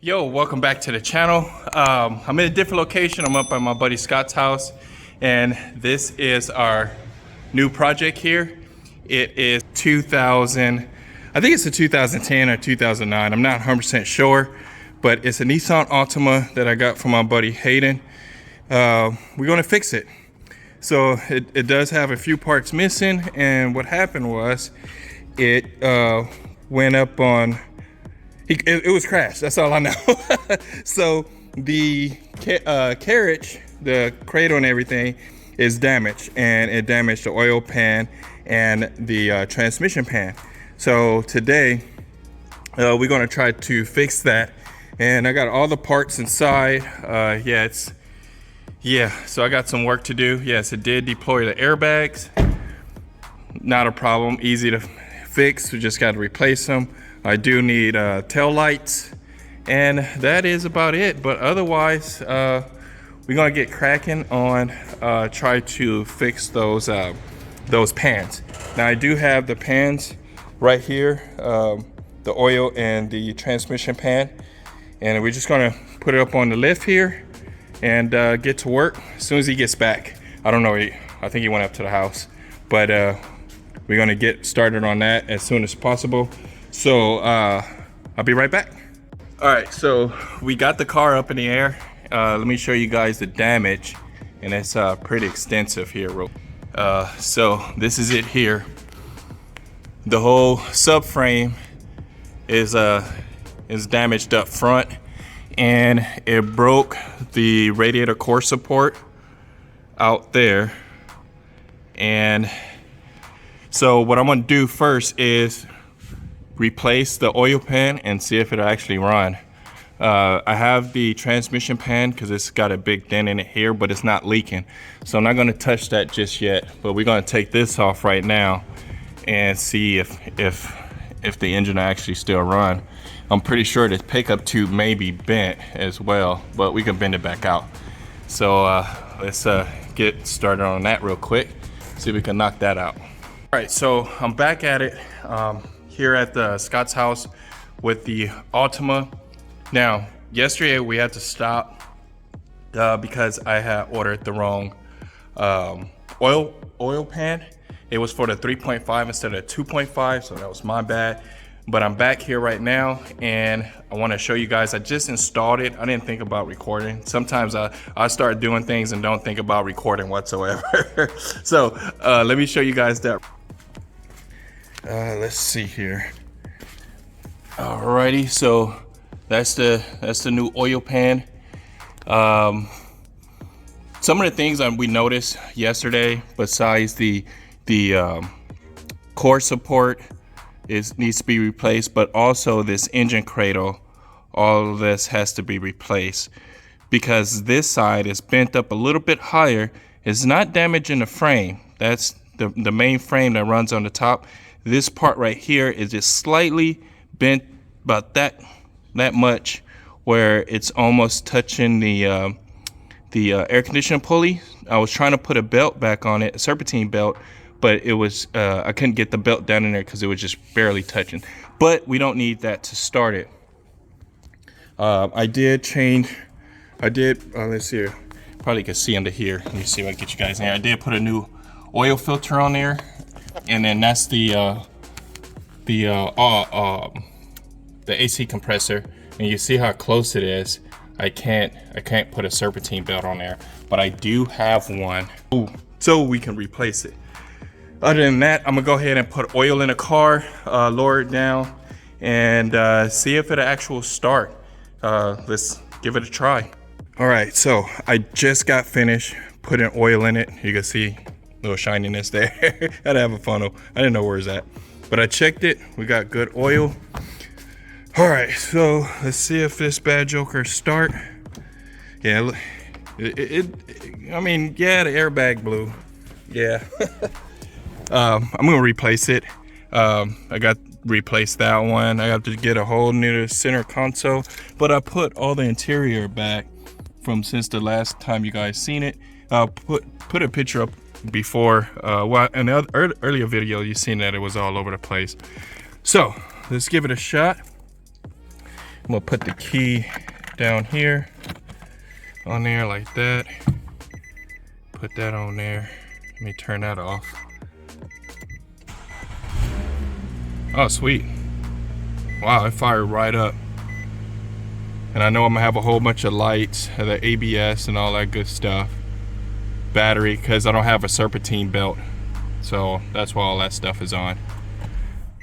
Yo, welcome back to the channel. I'm in a different location. I'm up at my buddy Scott's house, and this is our new project here. It is 2000, I think it's a 2010 or 2009. I'm not 100% sure, but it's a Nissan Altima that I got from my buddy Hayden. We're gonna fix it. So it does have a few parts missing, and what happened was it went up on, it was crashed, that's all I know. So the carriage, the cradle and everything is damaged, and it damaged the oil pan and the transmission pan. So today we're gonna try to fix that, and I got all the parts inside. So I got some work to do. Yes, it did deploy the airbags. Not a problem, easy to fix. We just got to replace them. I do need tail lights, and that is about it. But otherwise, we're gonna get cracking on try to fix those pans. Now I do have the pans right here, the oil and the transmission pan, and we're just gonna put it up on the lift here and get to work as soon as he gets back. I don't know, I think he went up to the house, but we're gonna get started on that as soon as possible. So I'll be right back. All right, so we got the car up in the air. Let me show you guys the damage, and it's pretty extensive here. So this is it here. The whole subframe is damaged up front, and it broke the radiator core support out there. And so what I'm gonna do first is replace the oil pan and see if it'll actually run. I have the transmission pan because it's got a big dent in it here, but it's not leaking. So I'm not gonna touch that just yet, but we're gonna take this off right now and see if the engine will actually still run. I'm pretty sure the pickup tube may be bent as well, but we can bend it back out. So let's get started on that real quick, see if we can knock that out. All right, so I'm back at it here at the Scott's house with the Altima. Now, yesterday we had to stop because I had ordered the wrong oil pan. It was for the 3.5 instead of 2.5, so that was my bad. But I'm back here right now, and I want to show you guys. I just installed it. I didn't think about recording. Sometimes I start doing things and don't think about recording whatsoever. So let me show you guys that. Let's see here. Alrighty, so that's the new oil pan. Some of the things we noticed yesterday, besides the core support, needs to be replaced, but also this engine cradle, all of this has to be replaced because this side is bent up a little bit higher. It's not damaging the frame. That's the main frame that runs on the top. This part right here is just slightly bent about that much, where it's almost touching the air conditioning pulley. I was trying to put a belt back on it, a serpentine belt, but it was I couldn't get the belt down in there because it was just barely touching. But we don't need that to start it. Let's see here. Probably can see under here. Let me see if I can get you guys in here. I did put a new oil filter on there, and then that's the AC compressor. And you see how close it is. I can't put a serpentine belt on there, but I do have one. Ooh, so we can replace it. Other than that, I'm gonna go ahead and put oil in the car, lower it down, and see if it'll actually start. Let's give it a try. All right, so I just got finished putting oil in it. You can see a little shininess there. I had to have a funnel. I didn't know where it's at, but I checked it. We got good oil. All right, so let's see if this bad joker start. Yeah, I mean, yeah, the airbag blew. Yeah. I'm gonna replace it. I got replace that one. I have to get a whole new center console, but I put all the interior back from since the last time you guys seen it. Put a picture up before. Well, in the earlier video you seen that it was all over the place. So let's give it a shot. I'm gonna put the key down here on there like that. Put that on there. Let me turn that off. Oh, sweet. Wow, it fired right up. And I know I'm gonna have a whole bunch of lights, the ABS and all that good stuff. Battery, because I don't have a serpentine belt. So that's why all that stuff is on.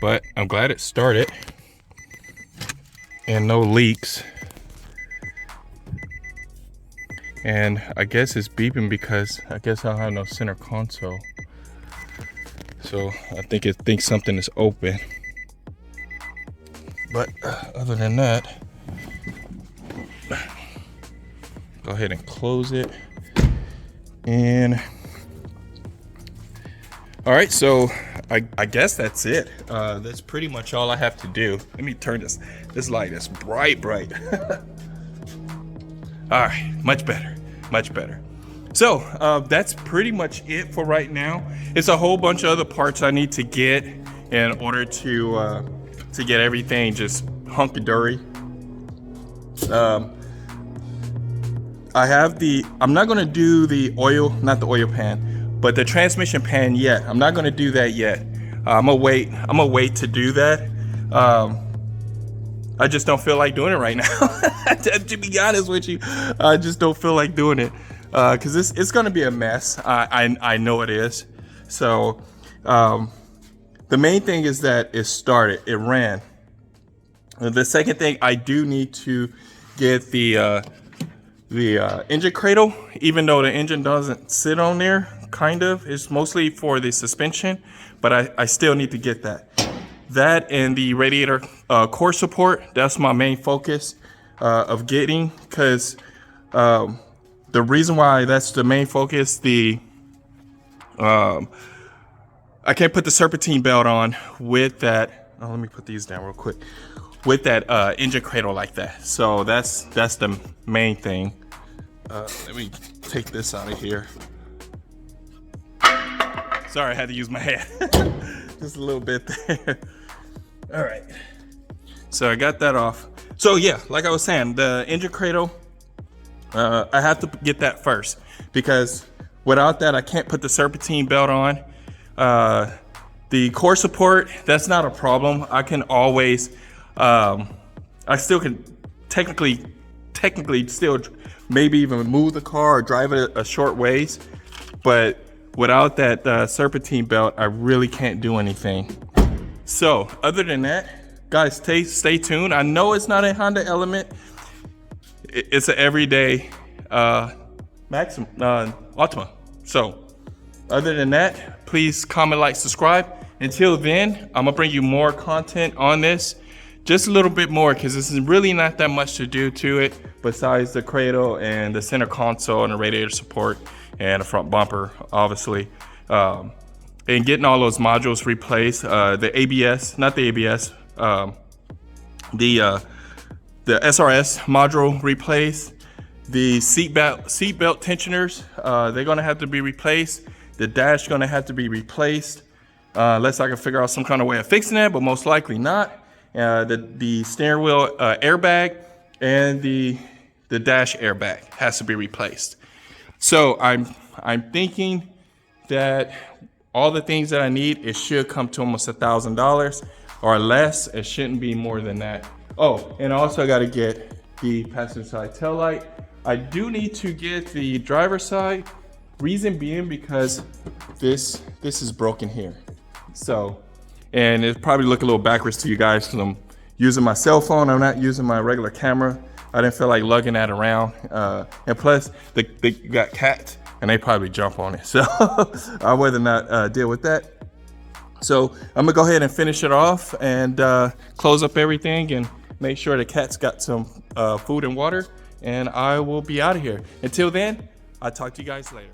But I'm glad it started. And no leaks. And I guess it's beeping because I guess I don't have no center console. So I think it thinks something is open. But other than that, go ahead and close it. And all right, so I guess that's it. That's pretty much all I have to do. Let me turn this light is bright. All right, much better. So that's pretty much it for right now. It's a whole bunch of other parts I need to get in order to get everything just hunky-dory. I'm not gonna do the oil, not the oil pan, but the transmission pan yet. I'm not gonna do that yet. I'm gonna wait to do that. I just don't feel like doing it right now. To be honest with you, I just don't feel like doing it because it's gonna be a mess. I know it is. So the main thing is that it started, it ran. The second thing, I do need to get the engine cradle, even though the engine doesn't sit on there. Kind of, it's mostly for the suspension, but I still need to get that. That and the radiator core support, that's my main focus of getting, because the reason why that's the main focus, I can't put the serpentine belt on with that. Oh, let me put these down real quick. With that engine cradle like that. So that's the main thing. Let me take this out of here. Sorry, I had to use my hand. Just a little bit there. All right. So I got that off. So yeah, like I was saying, the engine cradle, I have to get that first because without that, I can't put the serpentine belt on. The core support, that's not a problem. I can always, I still can technically still maybe even move the car or drive it a short ways. But without that serpentine belt, I really can't do anything. So other than that, guys, stay tuned. I know it's not a Honda Element. It's an everyday Altima. So other than that, please comment, like, subscribe. Until then, I'm gonna bring you more content on this. Just a little bit more, because this is really not that much to do to it besides the cradle and the center console and the radiator support and the front bumper, obviously. And getting all those modules replaced. The ABS, not the ABS, the SRS module replaced. The seatbelt tensioners, they're gonna have to be replaced. The dash gonna have to be replaced. Unless I can figure out some kind of way of fixing that, but most likely not. The steering wheel airbag and the dash airbag has to be replaced. So I'm thinking that all the things that I need, it should come to almost $1,000 or less. It shouldn't be more than that. Oh, and also I got to get the passenger side tail light. I do need to get the driver's side. Reason being because this is broken here. So, and it probably look a little backwards to you guys because I'm using my cell phone. I'm not using my regular camera. I didn't feel like lugging that around. And plus, they got cats and they probably jump on it. So I'd rather not deal with that. So I'm gonna go ahead and finish it off and close up everything and make sure the cats got some food and water. And I will be out of here. Until then, I'll talk to you guys later.